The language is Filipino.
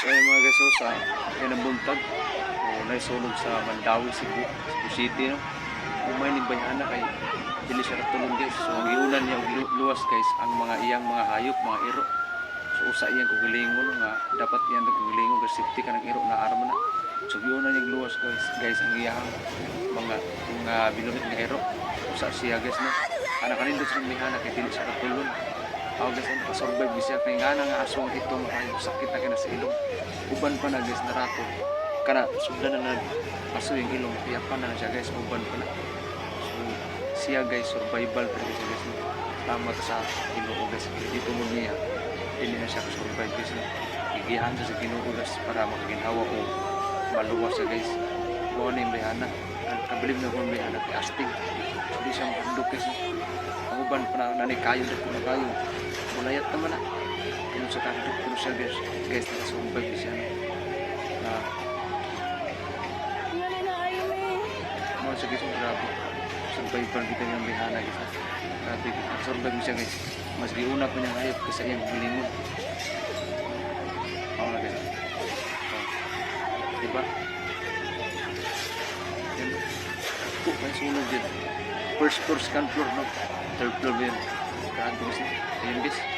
Kaya mga guys, so, sa yan ang buntag o naisulod sa Mandawi, Cebu City, no? Kung may nigbayana kay dili siya natulong guys. So ang iunan niya luwas guys ang mga iyang mga hayop, mga iro. So usa iyang kagalingon nga dapat iyang kagalingon kasi safety ka ng iro na arma na. So iunan niya luwas guys ang iyang mga bilunit nga iro. Usa siya guys, no? Anak kanindot sa mihana kay dili siya natulong. Ako guys, ang nakasurvive siya kay nga nga aswang itong sakit na kina sa ilong. Uban pa na guys narato. Kana sugdan na aso yung ilong, kaya pa na siya guys, uban pa na. So siya guys, survival pero siya guys, no? Tama sa Ginoo guys, dito mo niya hindi na siya survive guys, no? Gigihan siya sa Ginoo guys para makaginhawa o maluwas siya guys. Mao na yung bayana, ang kabilib na kung bayana kay astig. So di siya makandok guys, no? Ang uban pa na nanikayo na kung kayo mulayat naman na kung sa kandok pero siya guys nakasurvive siya, no? Mga siya guys, grabe survival kita ng bihana guys, grabe survive siya guys, mas giuna pa niyang hayop kasi iyang bilingon. Oo na guys, diba yan po may sunod dyan, first floor, second floor, no? Third floor yun, grabe guys, ayun guys.